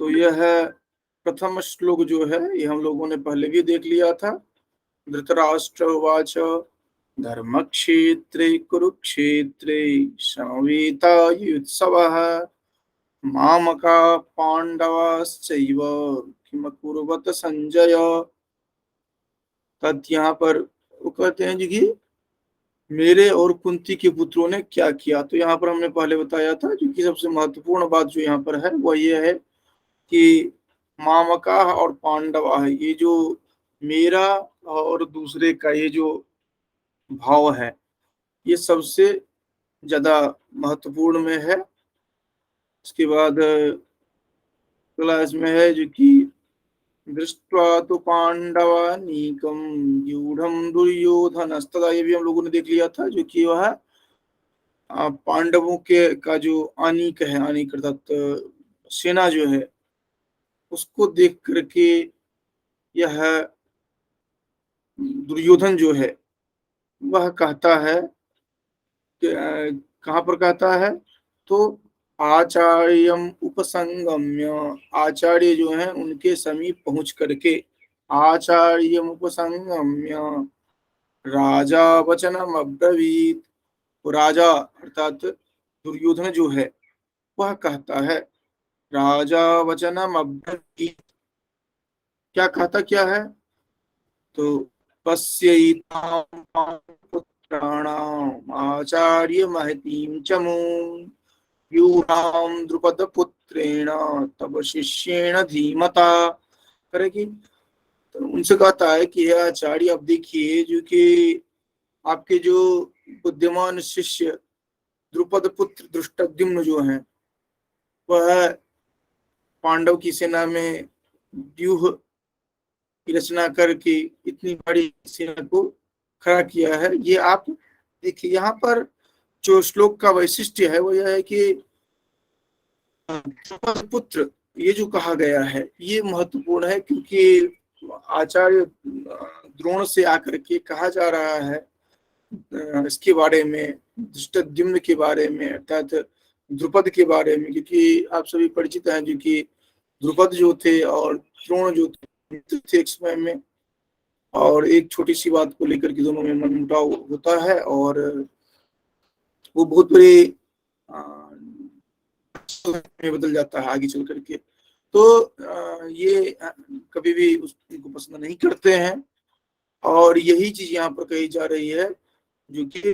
तो यह प्रथम श्लोक जो है ये हम लोगों ने पहले भी देख लिया था। धृतराष्ट्र उवाच धर्मक्षेत्रे कुरुक्षेत्रे समवेतायुत्सवः मामका पांडवाश्चैव किमकुर्वत संजय। तद यहाँ पर वो कहते हैं जी कि मेरे और कुंती के पुत्रों ने क्या किया। तो यहाँ पर हमने पहले बताया था जो कि सबसे महत्वपूर्ण बात जो यहाँ पर है वह ये है कि मामका और पांडवा है, ये जो मेरा और दूसरे का ये जो भाव है ये सबसे ज्यादा महत्वपूर्ण में है। उसके बाद अगला इसमें है जो कि दृष्ट्वा तो पांडवानीकम व्यूढ़म दुर्योधनस्तदा, ये भी हम लोगों ने देख लिया था जो कि वह पांडवों के का जो आनीक है, आनीक अर्थात सेना जो है उसको देख करके यह दुर्योधन जो है वह कहता है कि कहाँ पर कहता है तो आचार्यम उपसंगम्य, आचार्य जो है उनके समीप पहुंच करके आचार्यम उपसंगम्य राजा वचनम अब्रवीत, तो राजा अर्थात दुर्योधन जो है वह कहता है राजा वचनम अब्रवीत, क्या कहता क्या है तो पश्यैतां पुत्राणाम् आचार्य महतीं च मूं यूनां द्रुपद पुत्रेण तब शिष्येण धीमता करेगी। तो उनसे कहता है कि यह आचार्य अब देखिए जो कि आपके जो बुद्धिमान शिष्य द्रुपद पुत्र धृष्टद्युम्न जो है वह पांडव की सेना में व्यूह की रचना करके इतनी बड़ी सेना को खड़ा किया है। ये आप देखिए यहाँ पर जो श्लोक का वैशिष्ट्य है वो यह है कि पुत्र ये जो कहा गया है ये महत्वपूर्ण है क्योंकि आचार्य द्रोण से आकर के कहा जा रहा है इसके बारे में, धृष्टद्युम्न के बारे में अर्थात द्रुपद के बारे में, क्योंकि आप सभी परिचित हैं जो कि द्रुपद जो थे और द्रोण जो थे एक समय में, और एक छोटी सी बात को लेकर के दोनों में मनमुटाव होता है और वो बहुत बड़े में बदल जाता है आगे चल करके। तो ये कभी भी उसको पसंद नहीं करते हैं और यही चीज यहाँ पर कही जा रही है जो कि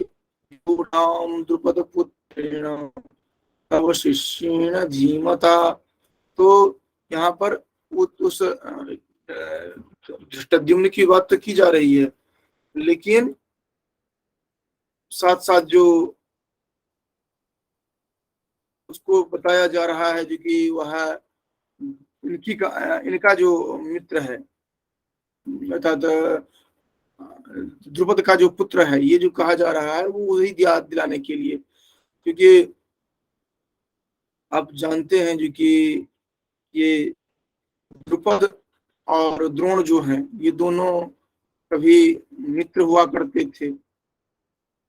द्रुपद पुत्रेण तव शिष्येण धीमता। तो यहाँ पर उस धृष्टद्युम्न की बात तो की जा रही है लेकिन साथ साथ जो उसको बताया जा रहा है जो कि वह इनका जो मित्र है अर्थात द्रुपद का जो पुत्र है ये जो कहा जा रहा है वो वही याद दिलाने के लिए, क्योंकि आप जानते हैं जो कि ये द्रुपद और द्रोण जो हैं ये दोनों कभी मित्र हुआ करते थे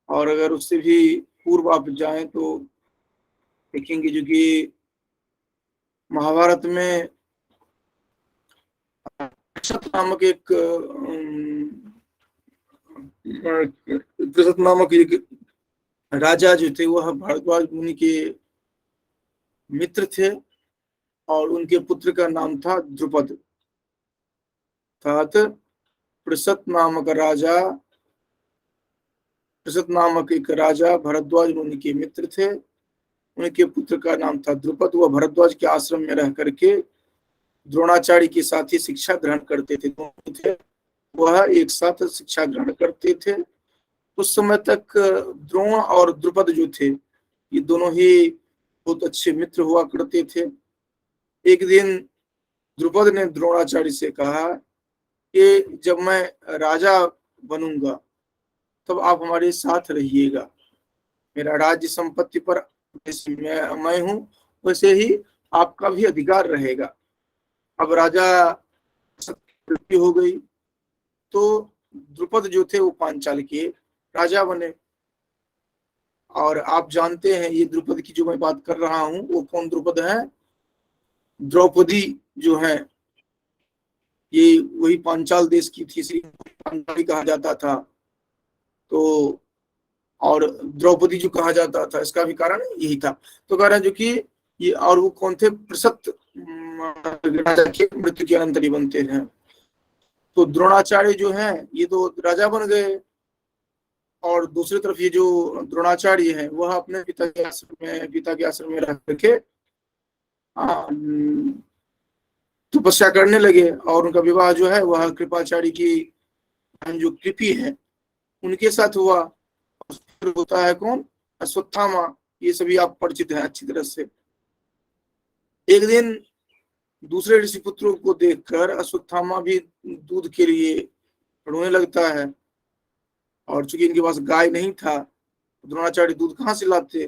और अगर उससे भी पूर्व आप जाएं तो देखेंगे जो कि महाभारत में नामक एक नामक एक राजा जो थे वह भारद्वाज मुनि के मित्र थे और उनके पुत्र का नाम था द्रुपद। पृषत नामक एक राजा भरद्वाज मुनि के मित्र थे, उनके पुत्र का नाम था द्रुपद। वह भरद्वाज के आश्रम में रह करके द्रोणाचार्य के साथ ही शिक्षा ग्रहण करते थे, वह एक साथ शिक्षा ग्रहण करते थे। उस समय तक द्रोण और द्रुपद जो थे ये दोनों ही बहुत अच्छे मित्र हुआ करते थे। एक दिन द्रुपद ने द्रोणाचार्य से कहा कि जब मैं राजा बनूंगा तब आप हमारे साथ रहिएगा, मेरा राज्य संपत्ति पर मैं हूं वैसे ही आपका भी अधिकार रहेगा। अब राजा मृत्यु हो गई तो द्रुपद जो थे वो पांचाल के राजा बने और आप जानते हैं ये द्रुपद की जो मैं बात कर रहा हूं वो कौन द्रुपद है, द्रौपदी जो है ये वही पांचाल देश की थी, इसलिए पांचाली कहा जाता था। तो और द्रौपदी जो कहा जाता था इसका भी कारण यही था। तो कह रहे हैं जो कि ये, और वो कौन थे, प्रसक्त राजा के मृत्यु के अनंतर ही बनते हैं। तो द्रोणाचार्य जो हैं ये तो राजा बन गए, और दूसरी तरफ ये जो द्रोणाचार्य हैं वह अपने पिता के आश्रम में रह करके तपस्या करने लगे, और उनका विवाह जो है वह कृपाचार्य की जो कृपी है उनके साथ हुआ। फिर होता है कौन, अश्वत्थामा, ये सभी आप परिचित हैं अच्छी तरह से। एक दिन दूसरे ऋषि पुत्रों को देखकर अश्वत्थामा भी दूध के लिए रोने लगता है, और चूंकि इनके पास गाय नहीं था तो द्रोणाचार्य दूध कहाँ से लाते।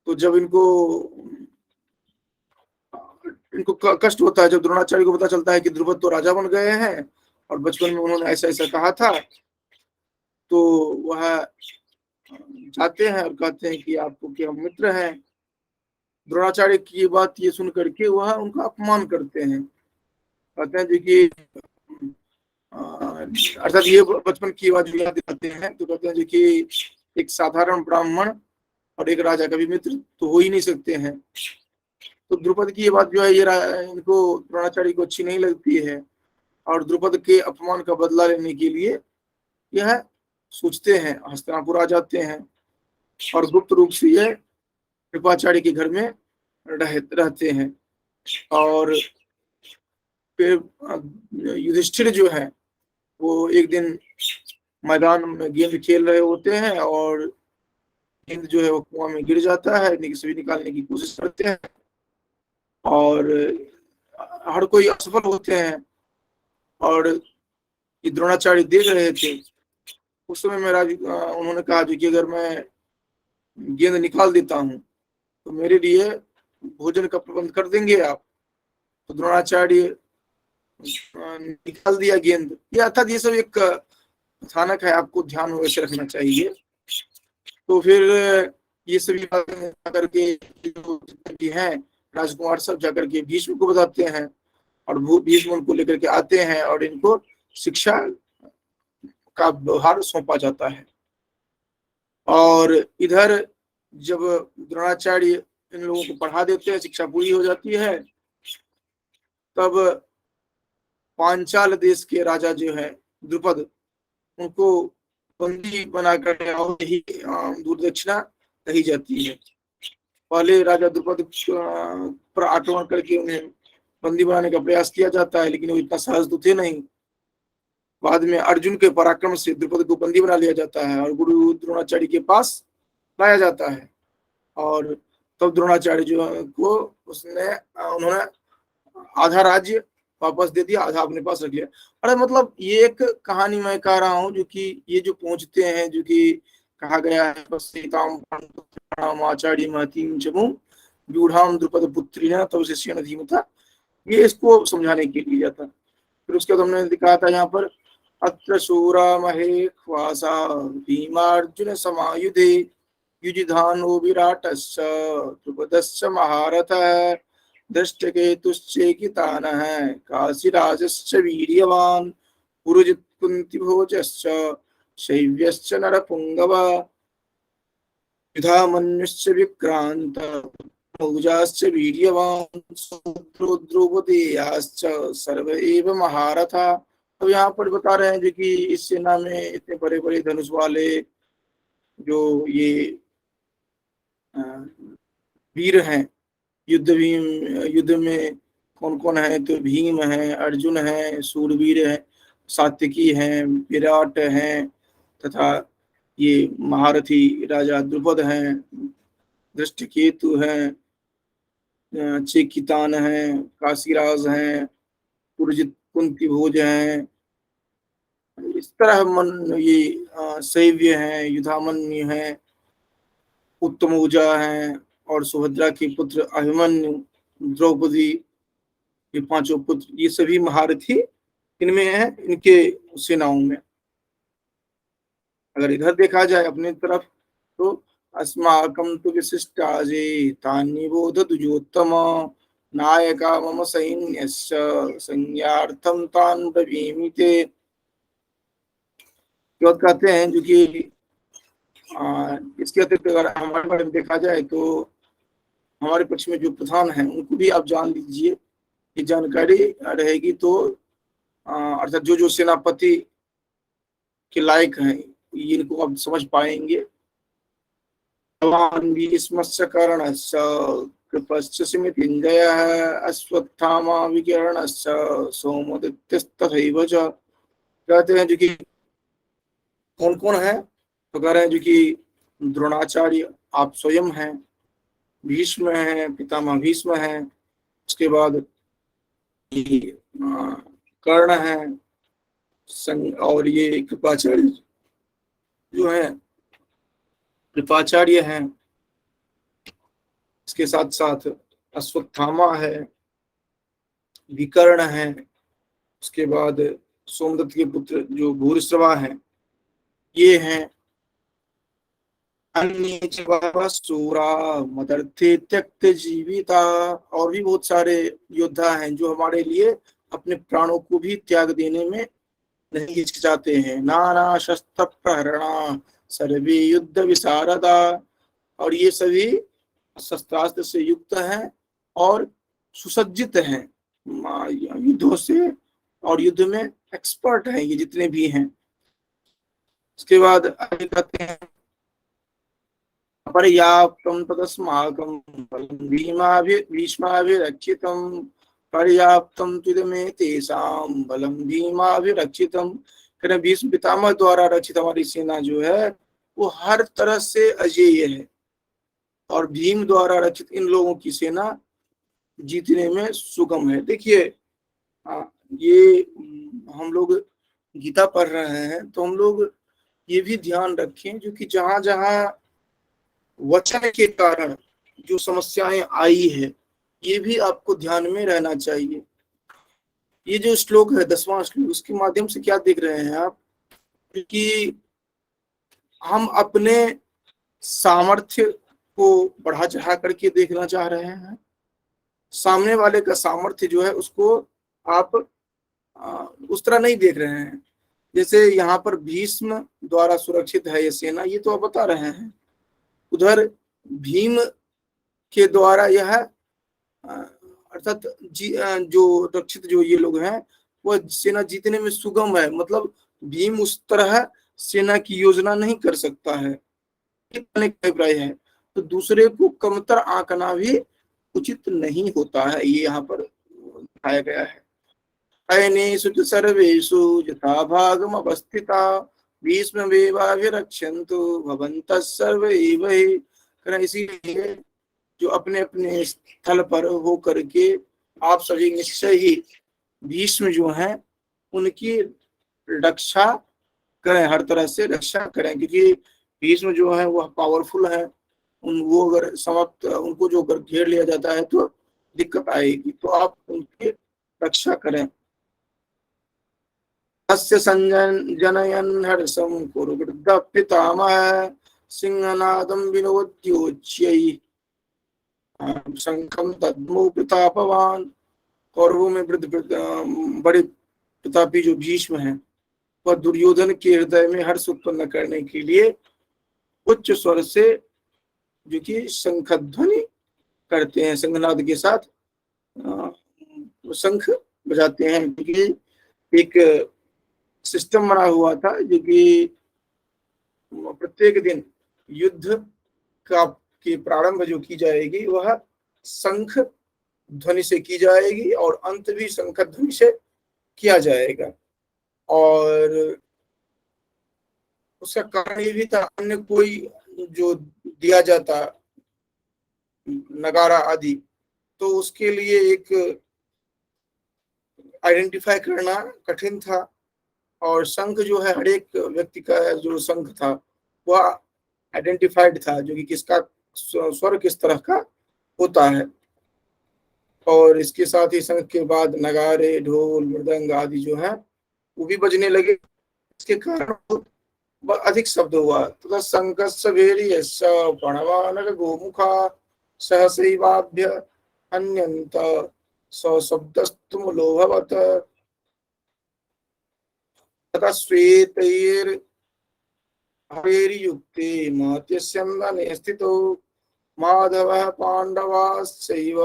तो जब इनको इनको कष्ट होता है, जब द्रोणाचार्य को पता चलता है कि द्रुपद तो राजा बन गए हैं और बचपन में उन्होंने ऐसा ऐसा कहा था, तो वह जाते हैं और कहते हैं कि आपको कि हम मित्र हैं। द्रोणाचार्य की बात ये सुन करके वह उनका अपमान करते हैं, कहते हैं जी कि अर्थात ये बचपन की बात याद दिलाते हैं। तो कहते हैं जी कि एक साधारण ब्राह्मण और एक राजा का भी मित्र तो हो ही नहीं सकते हैं। तो द्रुपद की ये बात जो है ये इनको द्रोणाचार्य को अच्छी नहीं लगती है, और द्रुपद के अपमान का बदला लेने के लिए यह सोचते हैं, हस्तिनापुर आ जाते हैं और गुप्त रूप से यह कृपाचार्य के घर में रहते हैं। और फिर युधिष्ठिर जो है वो एक दिन मैदान में गेंद खेल रहे होते हैं, और गेंद जो है वो कुआं में गिर जाता है, सभी निकालने की कोशिश करते हैं और हर कोई असफल होते हैं। और ये द्रोणाचार्य देख रहे थे। उस समय मेरा उन्होंने कहा कि अगर मैं गेंद निकाल देता हूँ तो मेरे लिए भोजन का प्रबंध कर देंगे आप। तो द्रोणाचार्य निकाल दिया गेंद। ये अर्थात ये सब एक कथानक है, आपको ध्यान में वैसे रखना चाहिए। तो फिर ये सभी बातें करके जो हैं राजकुमार सब जाकर के भीष्म को बताते हैं, और भीष्म उनको लेकर के आते हैं और इनको शिक्षा का व्यवहार सौंपा जाता है। और इधर जब द्रोणाचार्य इन लोगों को पढ़ा देते हैं, शिक्षा पूरी हो जाती है, तब पांचाल देश के राजा जो है द्रुपद, उनको बंदी बनाकर और यही दूरदक्षिणा कही जाती है। पहले राजा द्रुपद पर आक्रमण करके उन्हें बंदी बनाने का प्रयास किया जाता है, लेकिन वो इतना सहज तो थे नहीं। बाद में अर्जुन के पराक्रम से द्रुपद को बंदी बना लिया जाता है और गुरु द्रोणाचार्य के पास लाया जाता है। और तब द्रोणाचार्य जो को उन्होंने आधा राज्य वापस दे दिया, आधा अपने पास रख लिया। अरे मतलब ये एक कहानी मैं कह रहा हूँ जो कि ये जो पहुंचते हैं, जो कि कहा गया है आचार्य महतीम चमु व्यूढ़ाम द्रुपद पुत्री न तब शिष्य धीमता, ये इसको समझाने के लिए जाता। फिर उसके बाद हमने दिखाया था यहाँ पर अत्र शूरा महे ख्वासा भीमार्जुन समायुधे युजिधानो विराटस्य द्रुपदस्य महारथः दृष्टकेतुश्चेकितानः काशीराजश्च वीर्यवान् पुरुजित् कुन्तिभोजश्च शैव्यश्च नरपुङ्गवः युधामन्युश्च विक्रान्त मौजाश्च वीर्यवान् द्रौपदेयाश्च सर्व एव महारथा। तो यहाँ पर बता रहे हैं जो कि इस सेना में इतने बड़े बड़े धनुष वाले जो ये वीर हैं, युद्ध में कौन कौन है, तो भीम है, अर्जुन है, सूरवीर है, सात्विकी हैं, विराट हैं, तथा ये महारथी राजा द्रुपद हैं, दृष्टिकेतु हैं, चेकितान हैं, काशीराज हैं, पुरजित कुंती भोज हैं, इस तरह मन ये शैव्य हैं, युधामन्यु हैं, उत्तमौजा हैं, और सुभद्रा के पुत्र अभिमन्यु, द्रौपदी, ये पांचों पुत्र, ये सभी महारथी इनमें है, इनके सेनाओं में। अगर इधर देखा जाए अपनी तरफ तो अस्माकं तु विशिष्टाजे तान्निबोध दुजोत्तम नायका मम सैन्यस्य संज्ञार्थम तान ब्रवीमि ते। जो कहते हैं जो कि इसके अतिरिक्त अगर हमारे बारे में देखा जाए तो हमारे पक्ष में जो प्रधान हैं उनको भी आप जान लीजिए, ये जानकारी रहेगी तो अर्थात जो जो सेनापति के लायक हैं इनको आप समझ पाएंगे। भीष्मस्य कर्णस्य कृपस्य स्मृतिञ्जयः अश्वत्थामा विकर्णस्य सौमदत्तस्तथैव च। कहते हैं जो कि कौन कौन है, तो कह रहे हैं जो कि द्रोणाचार्य आप स्वयं हैं, भीष्म है, पितामह भीष्म है, उसके बाद कर्ण है, और ये कृपाचार्य जो है कृपाचार्य हैं, इसके साथ साथ अश्वत्थामा है, विकर्ण है, उसके बाद सोमदत्त के पुत्र जो भूरिश्रवा हैं ये हैं। अन्य सूरा मदर्थे त्यक्त जीविता, और भी बहुत सारे योद्धा हैं जो हमारे लिए अपने प्राणों को भी त्याग देने में नहीं हिचकिचाते हैं। नाना शस्त्र प्रहरणा सर्वे युद्ध विशारदा, और ये सभी शस्त्रास्त्र से युक्त हैं और सुसज्जित हैं युद्धों से, और युद्ध में एक्सपर्ट हैं ये जितने भी हैं। उसके बाद आगे कहते हैं पर्याप्तम तदस्माकं भीष्माभिरक्षितम् पर्याप्तम तुदमे तेषां बलम भीमाभिरक्षितम्। कहते भीष्म पितामह द्वारा रक्षित हमारी सेना जो है वो हर तरह से अजेय है, और भीम द्वारा रक्षित इन लोगों की सेना जीतने में सुगम है। देखिए ये हम लोग गीता पढ़ रहे हैं तो हम लोग ये भी ध्यान रखें जो कि जहां जहां वचन के कारण जो समस्याएं आई है ये भी आपको ध्यान में रहना चाहिए। ये जो श्लोक है 10वां श्लोक, उसके माध्यम से क्या देख रहे हैं आप कि हम अपने सामर्थ्य को बढ़ा चढ़ा करके देखना चाह रहे हैं, सामने वाले का सामर्थ्य जो है उसको आप उस तरह नहीं देख रहे हैं। जैसे यहाँ पर भीष्म द्वारा सुरक्षित है ये सेना, ये तो आप बता रहे हैं, उधर भीम के द्वारा यह अर्थात जो रक्षित जो ये लोग हैं वह सेना जीतने में सुगम है, मतलब भीम उस तरह सेना की योजना नहीं कर सकता है, अभिप्राय है। तो दूसरे को कमतर आंकना भी उचित नहीं होता है, ये यहाँ पर दिखाया गया है। अयनेषु च सर्वेषु यथा भागम अवस्थिता भीष्ममेवाभिरक्षन्तु भवन्तः सर्व एव हि। इसीलिए जो अपने अपने स्थल पर हो करके आप सभी निश्चय ही भीष्म जो हैं उनकी रक्षा करें, हर तरह से रक्षा करें, क्योंकि भीष्म जो है वह पावरफुल है, वो अगर समाप्त उनको जो अगर घेर लिया जाता है तो दिक्कत आएगी, तो आप उनकी रक्षा करें। तस्य संजनयन् हर्षं कुरु वृद्धः पितामहः सिंहनादं विनोद्योच्यैः शंखं दद्मौ प्रतापवान्। कौरवों में वृद्ध बड़े प्रतापी जो भीष्म हैं वह दुर्योधन के हृदय में हर्ष उत्पन्न करने के लिए उच्च स्वर से जो कि शंख ध्वनि करते हैं, शंखनाद के साथ शंख बजाते हैं, क्योंकि एक सिस्टम बना हुआ था जो कि प्रत्येक दिन युद्ध का की प्रारंभ जो की जाएगी वह शंख ध्वनि से की जाएगी और अंत भी शंख ध्वनि से किया जाएगा। और उसका कारण ये भी था, अन्य कोई जो दिया जाता नगारा आदि तो उसके लिए एक आइडेंटिफाई करना कठिन था, और शंख जो है हर एक व्यक्ति का जो शंख था वह आइडेंटिफाइड था जो कि किसका स्वर किस तरह का होता है। और इसके साथ ही शंख के बाद नगारे ढोल मृदंग आदि जो है वो भी बजने लगे, इसके कारण अधिक शब्द हुआ। तथा शंखस्य वीर्यस्य प्रणवानक गोमुखा सहसैवाभ्य अन्यंत सशब्दस्तु लोभवत तथा श्वेतैर् हरेर्युक्ते मात्यस्यन्दने स्थितो माधवः पांडवाश्चैव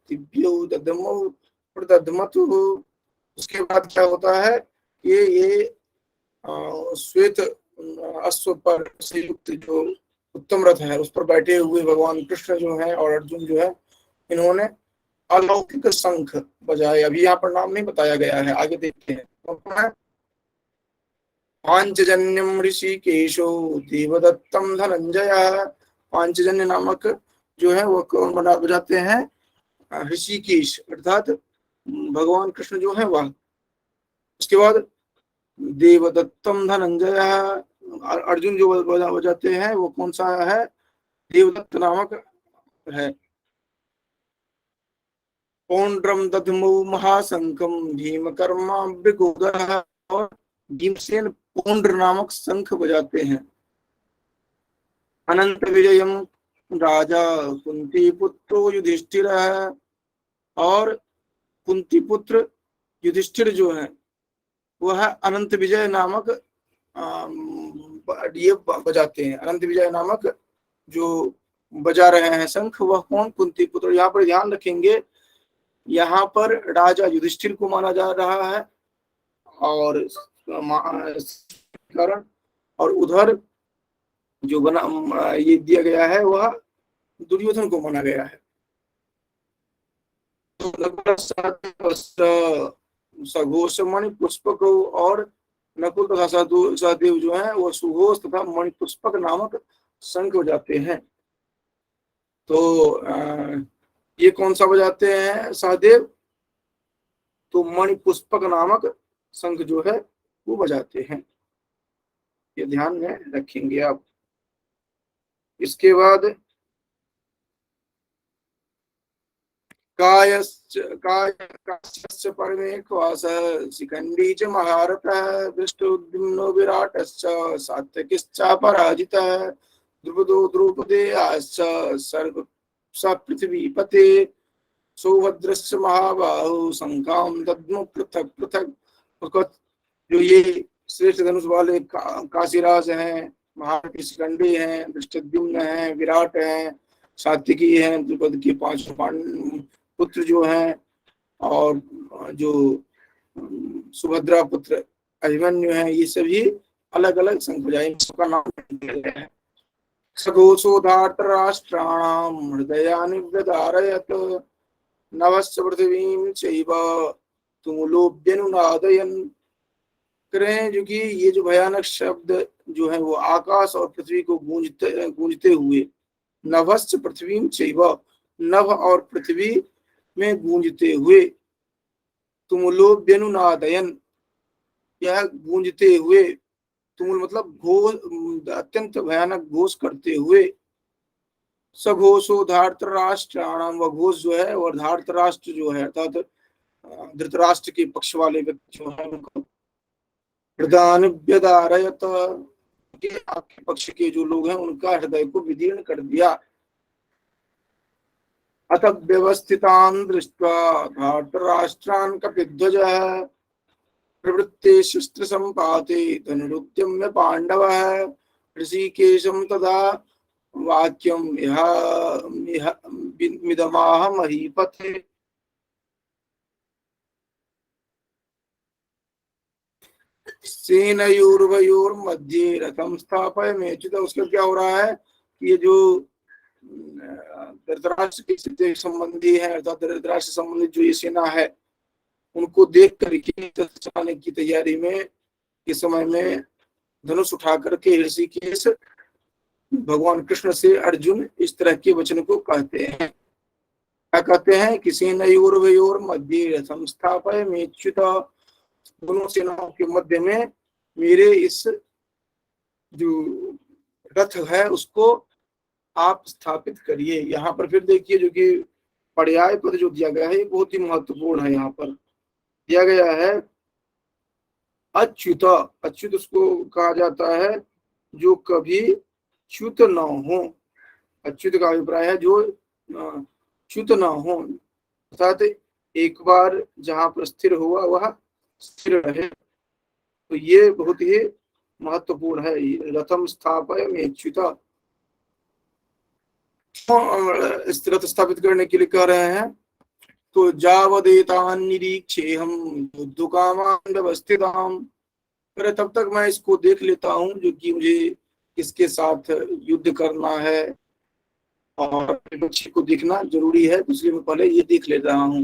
दिव्यौ दधमौ प्रदधमतुः। उसके बाद क्या होता है कि ये श्वेत अश्व पर से युक्त जो उत्तम रथ है उस पर बैठे हुए भगवान कृष्ण जो है और अर्जुन जो है, इन्होंने अलौकिक शंख बजाए। अभी यहाँ पर नाम नहीं बताया गया है, आगे देखते हैं। पांचजन्यम ऋषिकेशो देवदत्तम धनंजय। पांचजन्य नामक जो है वो कौन बजाते हैं? ऋषिकेश अर्थात भगवान कृष्ण जो है वह। उसके बाद देवदत्तम धनंजय, अर्जुन जो बजाते हैं वो कौन सा है? देवदत्त नामक है। पौंड्रम दधमौ महाशंखम भीमकर्मा भृगुदः, और भीमसेन पौंड्र नामक शंख बजाते हैं। अनंत विजयम राजा कुंती पुत्रो युधिष्ठिर, और कुंती पुत्र युधिष्ठिर जो है वह अनंत विजय नामक ये बजाते हैं। अनंत विजय नामक जो बजा रहे हैं शंख वह कौन? कुंती पुत्र। यहाँ पर ध्यान रखेंगे, यहाँ पर राजा युधिष्ठिर को माना जा रहा है और कारण, और उधर जो बना ये दिया गया है वह दुर्योधन को माना गया है। सघोष मणि पुष्पक, और नकुल तथा सहदेव जो है वो सुघोष तथा मणि पुष्पक नामक शंख बजाते हैं। तो ये कौन सा बजाते हैं सहदेव? तो मणि पुष्पक नामक शंख जो है वो बजाते हैं। ये ध्यान में रखेंगे आप। इसके बाद कायस्य परमे क्वास शिखंडी च महारथः दृष्टोद्युम्नो विराटश्च सात्यकिश्चापराजितः द्रुपदो द्रौपदेयाश्च सर्व स पृथ्वीपते सौभद्रश्च महाबाहु शंखां दद्मो पृथक पृथक। जो ये श्रेष्ठ धनुष वाले काशीराज हैं, महारथी शिखंडी हैं, दृष्टोद्युम्न हैं, विराट हैं, सात्विकी हैं, द्रुपद के 5 पुत्र जो हैं, और जो सुभद्रा पुत्र अभिमन्यु हैं, ये सभी अलग अलग शंख बजाए। सबका नाम दिया गया है। सघोषोधार्तराष्ट्राणां हृदयानि व्यधारयत् नभश्च पृथिवीं चैव तुमुलोऽभ्यनुनादयन्। करें जो कि ये जो भयानक शब्द जो है वो आकाश और पृथ्वी को गूंजते हुए, नभश्च पृथ्वीं चैव, नभ और पृथ्वी में गूंजते हुए, तुमुलोऽभ्यनुनादयन्, यह गूंजते हुए, तुमुल मतलब घोष, अत्यंत भयानक घोष करते हुए। सघोषो धार्तराष्ट्राणाम, वह घोष जो है और धार्तराष्ट्र जो है अर्थात धृतराष्ट्र के पक्ष वाले व्यक्ति जो है उनको हृदय व्यदारयत, आपके पक्ष के जो लोग हैं उनका हृदय को विदीर्ण कर दिया। अथ व्यवस्थितान् दृष्ट्वा धार्तराष्ट्रान् कपिध्वजः प्रवृत्ते शस्त्र संपाते धनुरुद्यम्य पांडवः ऋषिकेशं तदा वाक्यम मिदमाह महीपते। सेनयोर्वयोर्मध्ये रथम स्थापयमेच्युत। उसका क्या हो रहा है? ये जो धृतराष्ट्र के संबंधी है अर्थात धृतराष्ट्र संबंधित जो ये सेना है उनको देख करके चलाने की तैयारी में के समय में धनुष उठा करके ऋषिकेश भगवान कृष्ण से अर्जुन इस तरह के वचन को कहते हैं। क्या कहते हैं? कि सेनयोर्वयोर मध्य रथम स्थापयमेच्युत, दोनों सेनाओं के मध्य में मेरे इस जो रथ है उसको आप स्थापित करिए। यहाँ पर फिर देखिए जो कि पर्याय पद जो दिया गया है ये बहुत ही महत्वपूर्ण है। यहाँ पर दिया गया है अच्युत। अच्युत उसको कहा जाता है जो कभी च्युत न हो। अच्युत का अभिप्राय है जो च्युत न हो, अर्थात एक बार जहां पर स्थिर हुआ वह स्थिर रहे। तो ये बहुत ही महत्वपूर्ण है। रथम स्थापय में च्युता, स्थिरता स्थापित करने के लिए कह रहे हैं। तो जावदेतान निरीक्षे हम युद्धकामान व्यवस्थिताम, अरे तब तक मैं इसको देख लेता हूँ जो कि मुझे किसके साथ युद्ध करना है, और बच्चे को देखना जरूरी है, इसलिए मैं पहले ये देख ले रहा हूँ।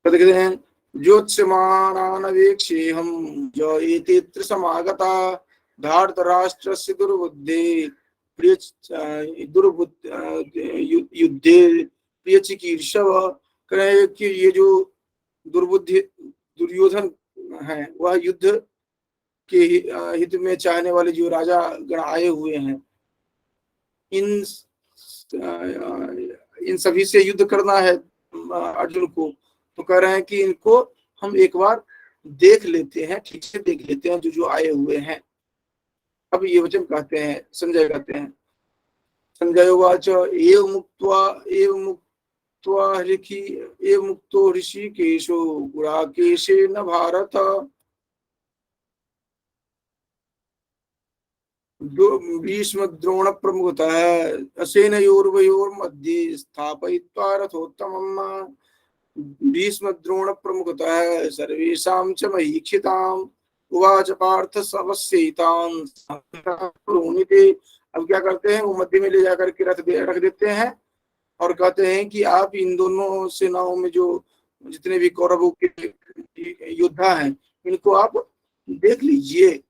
कहते हैं ज्योत्स्यमानानवेक्षे हम जो एतेत्र समागता धार्तराष्ट्रस्य दुर्बुद्धे प्रिय दुर्बुद्ध युद्धे प्रिय चिकीर्षव। कहे कि ये जो दुर्बुद्धि दुर्योधन है वह युद्ध के हित में चाहने वाले जो राजा गण आए हुए हैं, इन इन सभी से युद्ध करना है अर्जुन को। तो कह रहे हैं कि इनको हम एक बार देख लेते हैं, ठीक से देख लेते हैं जो जो आए हुए हैं। अब ये वचन कहते हैं, संजय कहते हैं, संजय वाच एव मुक्त्वा ऋषिकेशो गुणाकेशेन भारत भीष्म द्रोण प्रमुखतः असेनयोर्वयोर्मध्ये स्थापयित्वा रथोत्तमम् भीष्म द्रोण प्रमुखतः सर्वेषां च महीक्षिताम् उवाच पार्थ सवस्यैतान्। अब क्या करते हैं, वो मध्य में ले जाकर के रख देते हैं और कहते हैं कि आप इन दोनों सेनाओं में जो जितने भी कौरवों के योद्धा हैं इनको आप देख लीजिए।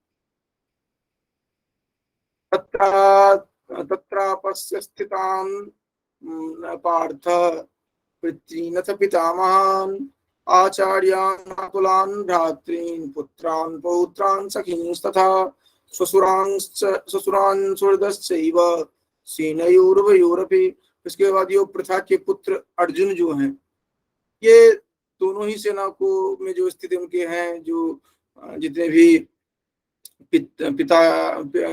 तत्रापस्य स्थितान् पार्थ पितॄनथ पितामहान् आचार्यान् मातुलान् भ्रातॄन् पुत्रान् पौत्रान् सखींस्तथा श्वशुरान् सुहृदश्चैव सेनयोरुभयोरपि। इसके बाद ये प्रथा के पुत्र अर्जुन जो हैं, ये दोनों ही सेना को में जो स्थिति उनके हैं, जो जितने भी पिता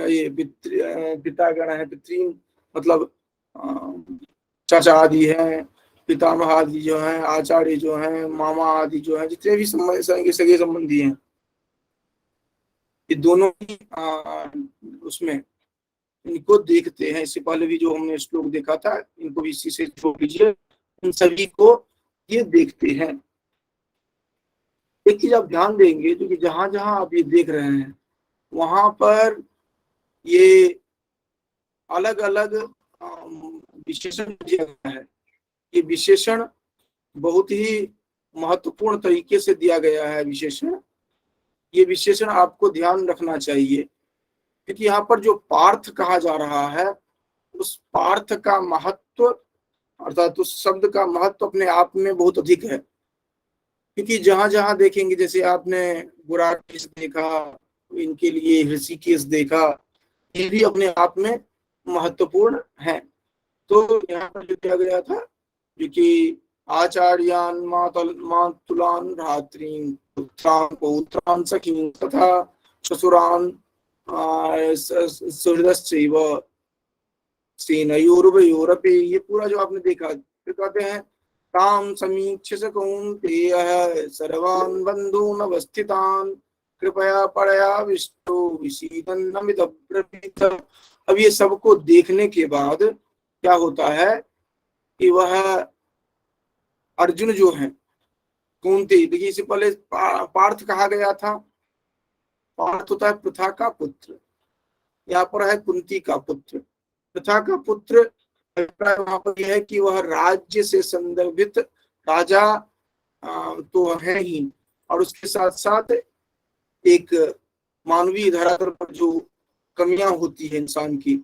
ये पितागण है, पितृन मतलब चाचा आदि हैं, पितामह आदि जो हैं, आचार्य जो हैं, मामा आदि जो हैं, जितने भी सगे संबंधी हैं, ये दोनों ही उसमें इनको देखते हैं। इससे पहले भी जो हमने श्लोक देखा था, इनको भी इसी से छोड़ लीजिए, इन सभी को ये देखते हैं। एक चीज आप ध्यान देंगे, जो कि जहां जहां आप ये देख रहे हैं वहां पर ये अलग अलग विशेषण दिया गया है। ये विशेषण बहुत ही महत्वपूर्ण तरीके से दिया गया है विशेषण। ये विशेषण आपको ध्यान रखना चाहिए, क्योंकि यहाँ पर जो पार्थ कहा जा रहा है, उस पार्थ का महत्व अर्थात उस शब्द का महत्व अपने आप में बहुत अधिक है। क्योंकि जहां जहां देखेंगे, जैसे आपने गुराकेश देखा, इनके लिए ऋषिकेश देखा, ये भी अपने आप में महत्वपूर्ण है। तो यहाँ पर जो किया गया था, जो कि आचार्यान मातुलान भ्रातॄन पुत्रान पौत्रान सखीन तथा श्वशुरान सुहृदश्चैव सेनयोरुभयोरपि, ये पूरा जो आपने देखा, फिर कहते हैं ताम समीक्ष्य स कौन्तेयः सर्वान् बन्धून् अवस्थितान् कृपया परयाविष्टो विषीदन्नमिदब्रवीत। अब ये सबको देखने के बाद क्या होता है कि वह अर्जुन जो है, कुंती, देखिए इससे पहले पार्थ कहा गया था, पार्थ होता है पृथा का पुत्र, यहाँ पर है कुंती का पुत्र। पृथा का पुत्र वहां पर यह है कि वह राज्य से संदर्भित राजा तो है ही, और उसके साथ साथ एक मानवीय धरातल पर जो कमियां होती है इंसान की,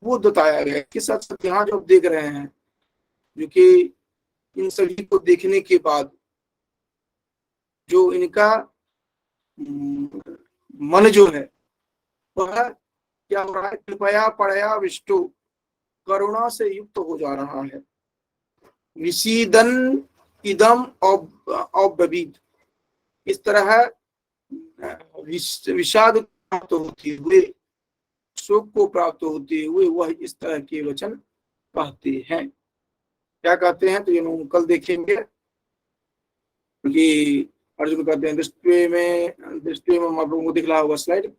वो बताया गया है। इसके साथ साथ यहाँ जो आप देख रहे हैं, जो कि इन सभी को देखने के बाद जो इनका मन जो है वह क्या हो रहा है, कृपया पड़या विष्टु, करुणा से युक्त हो जा रहा है। विषीदन इदम औब्बवीत, इस तरह विषाद प्राप्त होते हुए, शोक को प्राप्त होते हुए वह इस तरह के वचन कहते हैं। क्या कहते हैं तो ये हम कल देखेंगे, क्योंकि अर्जुन कहते हैं दृष्टिमेव, आप लोगों को दिख रहा होगा स्लाइड,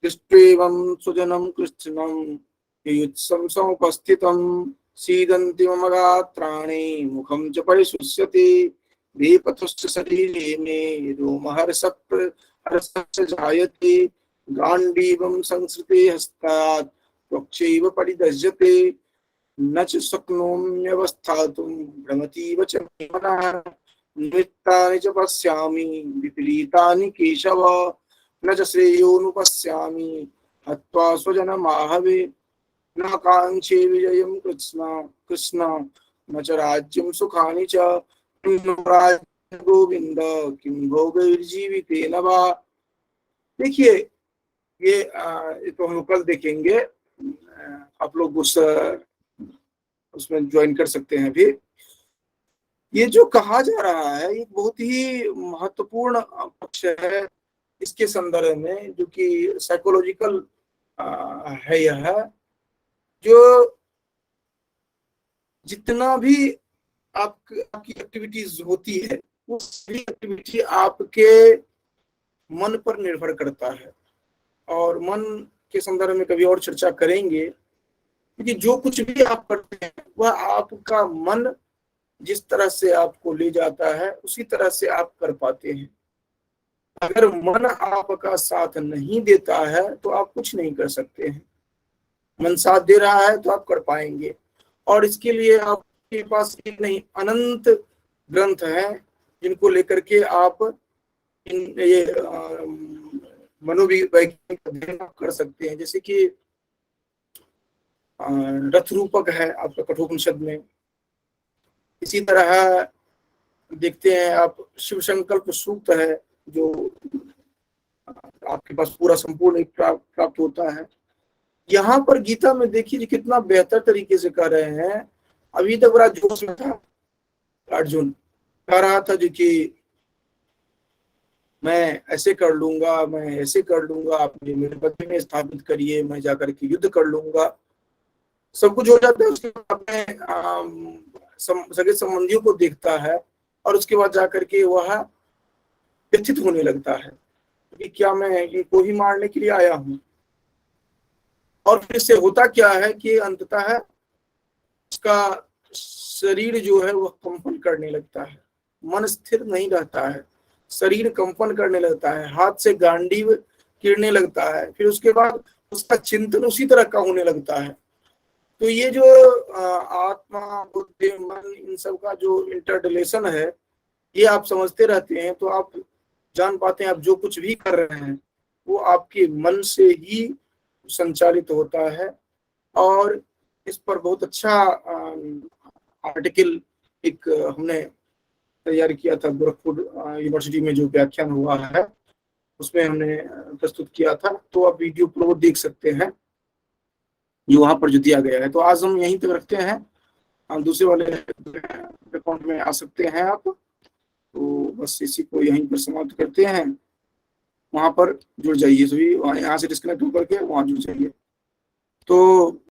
दृष्टिमेवं सुजनम कृष्णम युत्सं समुपस्थितं सीदन्ति मम गात्राणि मुखं च परिशुष्यति वेपथुश्च शरीरे मे रोमहर्षस्य जायते गाण्डीवं संसृते हस्तात् त्वक्चैव परिदह्यते न च शक्नोम्यवस्थातुं भ्रमतीव च मे मनः निमित्तानि च पश्यामि विपरीतानि केशव न च श्रेयोनुपश्यामि हत्वा स्वजनमाहवे न काङ्क्षे विजयं कृष्ण कृष्ण न च राज्यं सुखानि च किं नो राज्यं गोविन्द किं भोगैर्जीवितेन वा। देखिए ये तो हम कल देखेंगे, आप लोग उसमें ज्वाइन कर सकते हैं भी। ये जो कहा जा रहा है ये बहुत ही महत्वपूर्ण पक्ष है इसके संदर्भ में, जो कि साइकोलॉजिकल है। यह जो जितना भी आपकी एक्टिविटीज होती है वो सभी एक्टिविटी आपके मन पर निर्भर करता है, और मन के संदर्भ में कभी और चर्चा करेंगे, क्योंकि जो कुछ भी आप करते हैं वह आपका मन जिस तरह से आपको ले जाता है उसी तरह से आप कर पाते हैं। अगर मन आपका साथ नहीं देता है तो आप कुछ नहीं कर सकते हैं, मन साथ दे रहा है तो आप कर पाएंगे। और इसके लिए आपके पास एक नहीं अनंत ग्रंथ हैं जिनको लेकर के आप ये मनोवैज्ञानिक अध्ययन कर सकते हैं। जैसे कि रथ रूपक है आपका कठोपनिषद में, इसी तरह देखते हैं आप शिव संकल्प सूक्त है जो आपके पास पूरा संपूर्ण एक प्राप्त होता है। यहाँ पर गीता में देखिए कितना बेहतर तरीके से कर रहे हैं। अभी तक बड़ा जोश में था अर्जुन, कह रहा था जो कि मैं ऐसे कर लूंगा, मैं ऐसे कर लूंगा, आप मेरे पति में स्थापित करिए, मैं जाकर के युद्ध कर लूंगा। सब कुछ हो जाता है, उसके बाद अपने सगे संबंधियों को देखता है और उसके बाद जाकर के वह व्यथित होने लगता है कि क्या मैं इनको ही मारने के लिए आया हूं। और फिर से होता क्या है कि अंततः उसका शरीर जो है वह कंपन करने लगता है, मन स्थिर नहीं रहता है, शरीर कंपन करने लगता है, हाथ से गांडीव गिरने लगता है, फिर उसके बाद उसका चिंतन उसी तरह का होने लगता है। तो ये जो आत्मा बुद्धि मन इन सब का जो इंटररिलेशन है ये आप समझते रहते हैं तो आप जान पाते हैं आप जो कुछ भी कर रहे हैं वो आपके मन से ही संचालित होता है। और इस पर बहुत अच्छा आर्टिकल एक हमने तैयार किया था गोरखपुर यूनिवर्सिटी में, जो व्याख्यान हुआ है उसमें हमने प्रस्तुत किया था, तो आप वीडियो प्रो देख सकते हैं जो वहां पर जो दिया गया है। तो आज हम यहीं तक रखते हैं, हम दूसरे वाले अकाउंट में आ सकते हैं आप, तो बस इसी को यहीं पर समाप्त करते हैं। वहां पर जुड़ जाइए सभी, यहाँ से डिस्कनेक्ट होकर के वहां जुड़ जाइए। तो